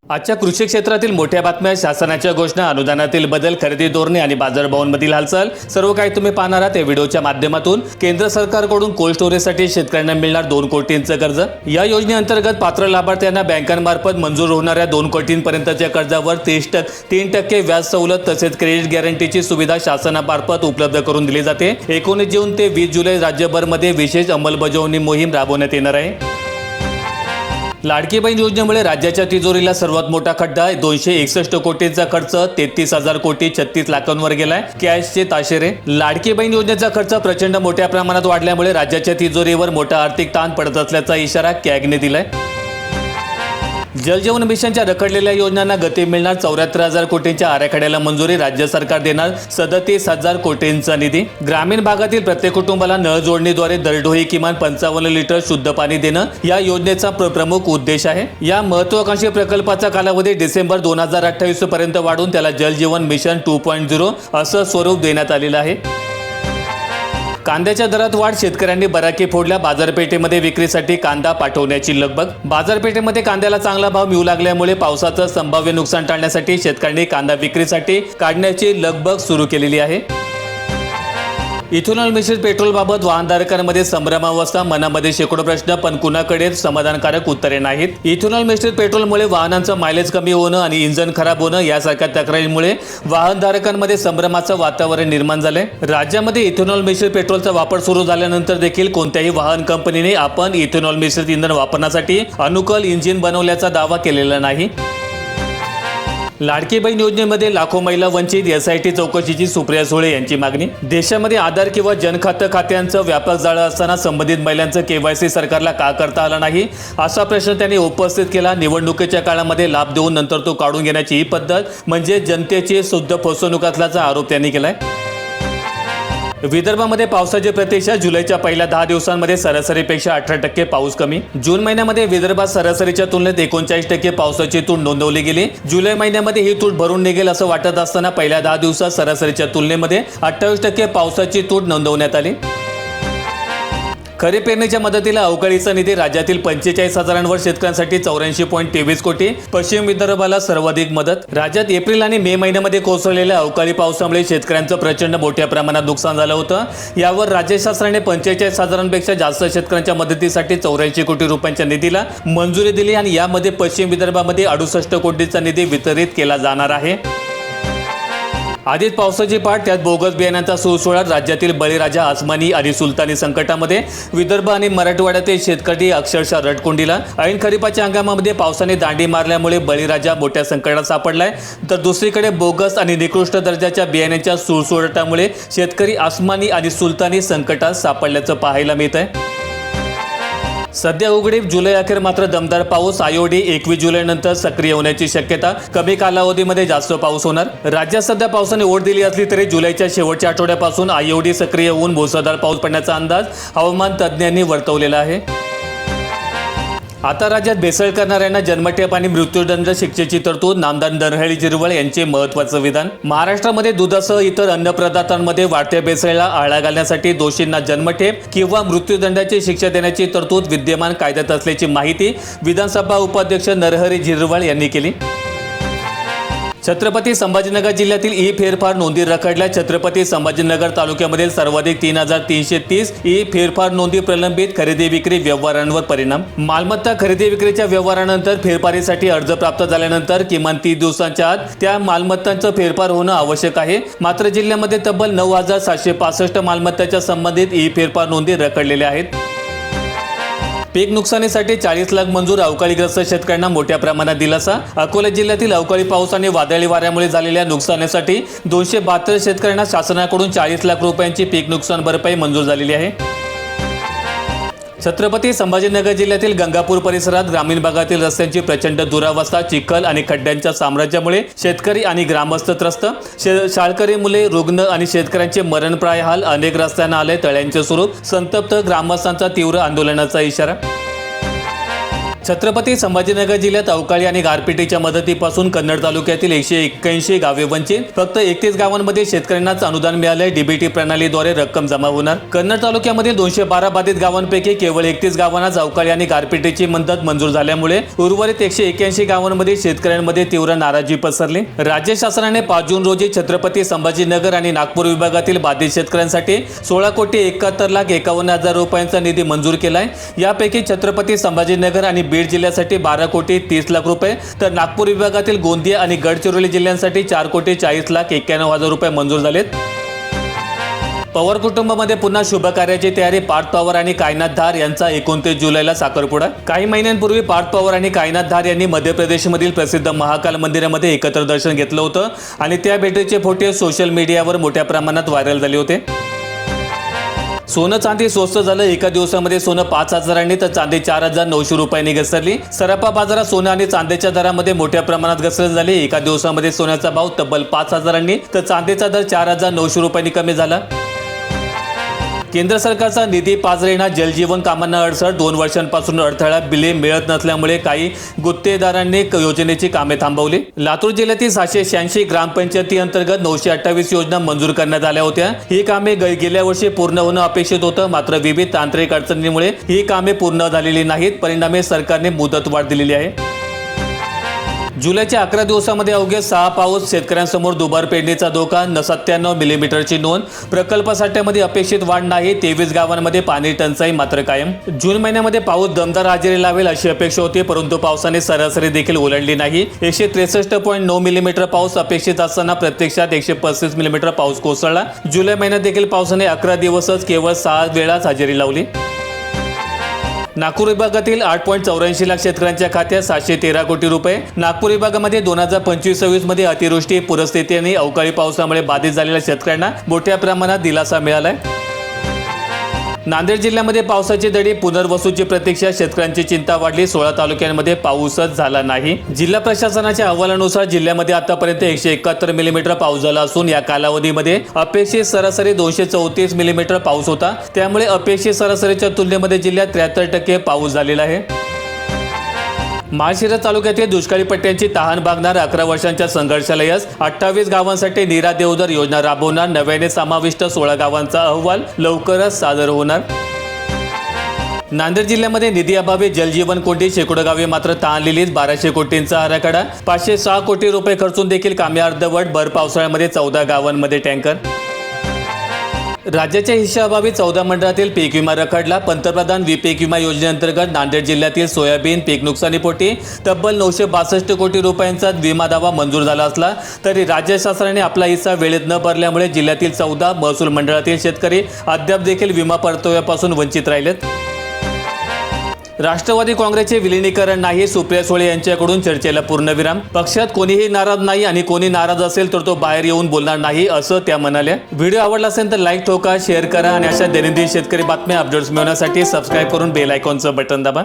आजच्या कृषी क्षेत्रातील मोठ्या बातम्या, शासनाच्या घोषणा, अनुदानातील बदल, खरेदी धोरणे आणि बाजारभावांमधील हालचाल सर्व काही तुम्ही पाहणार आहात या व्हिडिओच्या माध्यमातून। केंद्र सरकारकडून कोल्ड स्टोरेजसाठी शेतकऱ्यांना मिळणार 2 कोटींचं कर्ज। या योजनेअंतर्गत पात्र लाभार्थ्यांना बँकांमार्फत मंजूर होणाऱ्या 2 कोटींपर्यंतच्या कर्जावर 3% व्याज सवलत तसेच क्रेडिट गॅरंटीची सुविधा शासनामार्फत उपलब्ध करून दिली जाते। 19 जून ते 20 जुलै राज्यभरमध्ये विशेष अंमलबजावणी मोहीम राबवण्यात येणार आहे। लाडकी बहीण योजनेमुळे राज्याच्या तिजोरीला सर्वात मोठा खड्डा आहे। 261 कोटींचा खर्च 33,000 कोटी 36 लाखांवर गेलाय। कॅशचे ताशेरे। लाडकी बहीण योजनेचा खर्च प्रचंड मोठ्या प्रमाणात वाढल्यामुळे राज्याच्या तिजोरीवर मोठा आर्थिक ताण पडत असल्याचा इशारा कॅगने दिलाय। जल जीवन मिशनच्या रखडलेल्या योजनांना गती मिळणार। 74,000 कोटींच्या आराखड्याला मंजुरी। राज्य सरकार देणार 37,000 कोटींचा निधी। ग्रामीण भागातील प्रत्येक कुटुंबाला नळ जोडणीद्वारे दरडोई किमान 55 लिटर शुद्ध पाणी देणं या योजनेचा प्रमुख उद्देश आहे। या महत्त्वाकांक्षी प्रकल्पाचा कालावधी डिसेंबर 2028 पर्यंत वाढवून त्याला जल जीवन मिशन 2.0 असं स्वरूप देण्यात आलेलं आहे। कांद्याच्या दरात वाढ। शेतकऱ्यांनी बराकी फोडल्या। बाजारपेठेमध्ये विक्रीसाठी कांदा पाठवण्याची लगबग। बाजारपेठेमध्ये कांद्याला चांगला भाव मिळू लागल्यामुळे पावसाचं संभाव्य नुकसान टाळण्यासाठी शेतकऱ्यांनी कांदा विक्रीसाठी काढण्याची लगबग सुरू केलेली आहे। इथेनॉल मिश्रित पेट्रोलबाबत वाहनधारकांमध्ये संभ्रमावस्था। मनामध्ये शेकडो प्रश्न पण कुणाकडे समाधानकारक उत्तरे नाहीत। इथेनॉल मिश्रित पेट्रोलमुळे वाहनांचं मायलेज कमी होणं आणि इंधन खराब होणं यासारख्या तक्रारींमुळे वाहनधारकांमध्ये संभ्रमाचं वातावरण निर्माण झालंय। राज्यामध्ये इथेनॉल मिश्रित पेट्रोलचा वापर सुरू झाल्यानंतर देखील कोणत्याही वाहन कंपनीने आपण इथेनॉल मिश्रित इंधन वापरण्यासाठी अनुकूल इंजिन बनवल्याचा दावा केलेला नाही। लाडकी बहीण योजनेमध्ये लाखो महिला वंचित। SIT चौकशीची सुप्रिया सुळे यांची मागणी। देशामध्ये आधार किंवा जनखातं खात्यांचं व्यापक जाळं असताना संबंधित महिलांचं KYC सरकारला का करता आलं नाही असा प्रश्न त्यांनी उपस्थित केला। निवडणुकीच्या काळामध्ये लाभ देऊन नंतर तो काढून घेण्याची ही पद्धत म्हणजे जनतेची शुद्ध फसवणूक असल्याचा आरोप त्यांनी केलाय। विदर्भामध्ये पावसाची प्रतीक्षा। जुलैच्या पहिल्या 10 दिवसांमध्ये सरासरीपेक्षा 18% पाऊस कमी। जून महिन्यामध्ये विदर्भात सरासरीच्या तुलनेत 39% पावसाची तूट नोंदवली गेली। जुलै महिन्यामध्ये ही तूट भरून निघेल असं वाटत असताना पहिल्या 10 दिवसात सरासरीच्या तुलनेमध्ये 28% पावसाची तूट नोंदवण्यात आली। खरीप पेरणीच्या मदतीला अवकाळीचा निधी। राज्यातील 45,000वर शेतकऱ्यांसाठी 84.23 कोटी। पश्चिम विदर्भाला सर्वाधिक मदत। राज्यात एप्रिल आणि मे महिन्यामध्ये कोसळलेल्या अवकाळी पावसामुळे शेतकऱ्यांचं प्रचंड मोठ्या प्रमाणात नुकसान झालं होतं। यावर राज्य शासनाने 45,000पेक्षा जास्त शेतकऱ्यांच्या मदतीसाठी 84 कोटी रुपयांच्या निधीला मंजुरी दिली आणि यामध्ये पश्चिम विदर्भामध्ये 68 कोटींचा निधी वितरित केला जाणार आहे। आधीच पावसाची पाठ, त्यात बोगस बियाण्यांचा सुळसुळाट। राज्यातील बळीराजा, आसमानी आणि सुलतानी संकटामध्ये। विदर्भ आणि मराठवाड्यातील शेतकरी अक्षरशः रडकुंडीला। ऐन खरीपाच्या हंगामामध्ये पावसाने दांडी मारल्यामुळे बळीराजा मोठ्या संकटात सापडलाय, तर दुसरीकडे बोगस आणि निकृष्ट दर्जाच्या बियाण्यांच्या सुळसुळाटामुळे शेतकरी आसमानी आणि सुलतानी संकटात सापडल्याचं पाहायला मिळत आहे। सध्या उघडीप। जुलै अखेर मात्र दमदार पाऊस। IOD 21 जुलैनंतर सक्रिय होण्याची शक्यता। कमी कालावधीमध्ये जास्त पाऊस होणार। राज्यात सध्या पावसाने ओढ दिली असली तरी जुलैच्या शेवटच्या आठवड्यापासून IOD सक्रिय होऊन मुसळधार पाऊस पडण्याचा अंदाज हवामान तज्ज्ञांनी वर्तवलेला आहे। आता राज्यात भेसळ करणाऱ्यांना जन्मठेप आणि मृत्यूदंड शिक्षेची तरतूद। नामदार नरहरी झिरवळ यांचे महत्त्वाचं विधान। महाराष्ट्रामध्ये दुधासह इतर अन्नपदार्थांमध्ये वाढत्या भेसळीला आळा घालण्यासाठी दोषींना जन्मठेप किंवा मृत्यूदंडाची शिक्षा देण्याची तरतूद विद्यमान कायद्यात असल्याची माहिती विधानसभा उपाध्यक्ष नरहरी झिरवळ यांनी केली। छत्रपती संभाजीनगर जिल्ह्यातील ई फेरफार नोंदी रखडल्या। छत्रपती संभाजीनगर तालुक्यामधील सर्वाधिक 3,330 ई फेरफार नोंदी प्रलंबित। खरेदी विक्री व्यवहारांवर परिणाम। मालमत्ता खरेदी विक्रीच्या व्यवहारानंतर फेरफारीसाठी अर्ज प्राप्त झाल्यानंतर किमान 30 दिवसांच्या आत त्या मालमत्तांचं फेरफार होणं आवश्यक आहे। मात्र जिल्ह्यामध्ये तब्बल 9,765 मालमत्ताच्या संबंधित ई फेरफार नोंदी रखडलेल्या आहेत। पीक नुकसानीसाठी 40 लाख मंजूर। अवकाळीग्रस्त शेतकऱ्यांना मोठ्या प्रमाणात दिलासा। अकोला जिल्ह्यातील अवकाळी पाऊस आणि वादळी वाऱ्यामुळे झालेल्या नुकसानीसाठी 272 शेतकऱ्यांना शासनाकडून 40 लाख रुपयांची पीक नुकसान भरपाई मंजूर झालेली आहे। छत्रपती संभाजीनगर जिल्ह्यातील गंगापूर परिसरात ग्रामीण भागातील रस्त्यांची प्रचंड दुरावस्था। चिखल आणि खड्ड्यांच्या साम्राज्यामुळे शेतकरी आणि ग्रामस्थ त्रस्त। शाळकरी मुले, रुग्ण आणि शेतकऱ्यांचे मरणप्राय हाल। अनेक रस्त्यांना आले तळ्यांचे स्वरूप। संतप्त ग्रामस्थांचा तीव्र आंदोलनाचा इशारा। छत्रपती संभाजीनगर जिल्ह्यात अवकाळी आणि गारपिटीच्या मदतीपासून कन्नड तालुक्यातील 181 गावे वंचित. फक्त 31 गावांमध्ये शेतकऱ्यांनाच अनुदान मिळाले. डीबीटी प्रणालीद्वारे रक्कम जमा होणार. कन्नड तालुक्यामधील 212 बाधित गावांपैकी केवळ 31 गावांनाच अवकाळी आणि गारपिटीची मदत मंजूर झाल्यामुळे उर्वरित 181 गावांमध्ये शेतकऱ्यांमध्ये तीव्र नाराजी पसरली. राज्य शासनाने 5 जून रोजी छत्रपती संभाजीनगर आणि नागपूर विभागातील बाधित शेतकऱ्यांसाठी 16,51,51,000 रुपयांचा निधी मंजूर केलाय. यापैकी छत्रपती संभाजीनगर आणि बीड जिल्ह्यासाठी 12,30,00,000 रुपये, तर नागपूर विभागातील गोंदिया आणि गडचिरोली जिल्ह्यांसाठी 4,40,91,000 रुपये मंजूर झालेत. पवार कुटुंबामध्ये पुन्हा शुभ कार्याची तयारी. पार्थ पवार आणि कायनाथ धार यांचा 29 जुलैला साखरपुडा. काही महिन्यांपूर्वी पार्थ पवार आणि कायनाथ धार यांनी मध्य प्रदेशमधील प्रसिद्ध महाकाल मंदिरामध्ये एकत्र दर्शन घेतलं होतं आणि त्या भेटीचे फोटो सोशल मीडियावर मोठ्या प्रमाणात व्हायरल झाले होते. सोनं चांदी स्वस्त झालं. एका दिवसामध्ये सोनं 5,000 तर चांदी 4,900 रुपयांनी घसरली. सराफा बाजारात सोनं आणि चांदीच्या दरामध्ये मोठ्या प्रमाणात घसरण झाली. एका दिवसामध्ये सोन्याचा भाव तब्बल 5,000 तर चांदीचा दर 4,900 रुपयांनी कमी झाला. केंद्र सरकारचा निधी पाझरेना. जलजीवन कामांना अडसर. 2 वर्षांपासून अडथळा. बिले मिळत नसल्यामुळे काही गुत्तेदारांनी योजनेची कामे थांबवली. लातूर जिल्ह्यातील 786 ग्रामपंचायती अंतर्गत 928 योजना मंजूर करण्यात आल्या होत्या. ही कामे गेल्या वर्षी पूर्ण होणं अपेक्षित होतं, मात्र विविध तांत्रिक अडचणींमुळे ही कामे पूर्ण झालेली नाहीत. परिणामी सरकारने मुदतवाढ दिलेली आहे. जुलैच्या 11 दिवसामध्ये अवघे 6 पाऊस. शेतकऱ्यांसमोर दुबार पेरणीचा धोका. 97 मिलीमीटरची नोंद. प्रकल्प साठ्यामध्ये अपेक्षित वाढ नाही. 23 गावांमध्ये पाणी टंचाई मात्र कायम. जून महिन्यामध्ये पाऊस दमदार हजेरी लावेल अशी अपेक्षा होती, परंतु पावसाने सरासरी देखील ओलांडली नाही. 163.9 मिलीमीटर पाऊस अपेक्षित असताना प्रत्यक्षात 135 मिलीमीटर पाऊस कोसळला. जुलै महिन्यात देखील पावसाने 11 दिवसच केवळ 6 वेळाच हजेरी लावली. नागपूर विभागातील 8.84 लाख शेतकऱ्यांच्या खात्यात 713 कोटी रुपये. नागपूर विभागामध्ये 2025-26 मध्ये अतिवृष्टी, पूरस्थिती आणि अवकाळी पावसामुळे बाधित झालेल्या शेतकऱ्यांना मोठ्या प्रमाणात दिलासा मिळालाय. नांदेड जिल्ह्यामध्ये पावसाची दडी. पुनर्वसूची प्रतीक्षा. शेतकऱ्यांची चिंता वाढली. 16 तालुक्यांमध्ये पाऊसच झाला नाही. जिल्हा प्रशासनाच्या अहवालानुसार जिल्ह्यामध्ये आतापर्यंत 171 मिलीमीटर पाऊस झाला असून या कालावधीमध्ये अपेक्षित सरासरी 234 मिलीमीटर पाऊस होता. त्यामुळे अपेक्षित सरासरीच्या तुलनेमध्ये जिल्ह्यात 73% पाऊस झालेला आहे. माळशिरस तालुक्यातील दुष्काळी पट्ट्यांची तहान भागणार. 11 वर्षांच्या संघर्षाला यश. 28 गावांसाठी नीरा देवधर योजना राबवणार. नव्याने समाविष्ट 16 गावांचा अहवाल लवकरच सादर होणार. नांदेड जिल्ह्यामध्ये निधी अभावी जलजीवन कोंडी. शेकडो गावे मात्र ताणलेलीच. 1200 कोटींचा आराखडा. 506 कोटी रुपये खर्चून देखील कामे अर्धवट. भर पावसाळ्यामध्ये 14 गावांमध्ये टँकर. राज्याच्या हिश्श्याअभावी 14 मंडळातील पीक विमा रखडला. पंतप्रधान पीक विमा योजनेअंतर्गत नांदेड जिल्ह्यातील सोयाबीन पीक नुकसानीपोटी तब्बल 962 कोटी रुपयांचा विमा दावा मंजूर झाला असला तरी राज्य शासनाने आपला हिस्सा वेळेत न भरल्यामुळे जिल्ह्यातील 14 महसूल मंडळातील शेतकरी अद्याप देखील विमा परताव्यापासून वंचित राहिलेत. राष्ट्रवादी काँग्रेसचे विलिनीकरण नाही. सुप्रिया सुळे यांच्याकडून चर्चेला पूर्णविराम. पक्षात कोणीही नाराज नाही आणि कोणी नाराज असेल तर तो बाहेर येऊन बोलणार नाही असं त्या म्हणाल्या. व्हिडिओ आवडला असेल तर लाईक ठोका, शेअर करा आणि अशा दैनंदिन शेतकरी बातम्या अपडेट्स मिळवण्यासाठी सबस्क्राईब करून बेल आयकॉनचं बटन दाबा.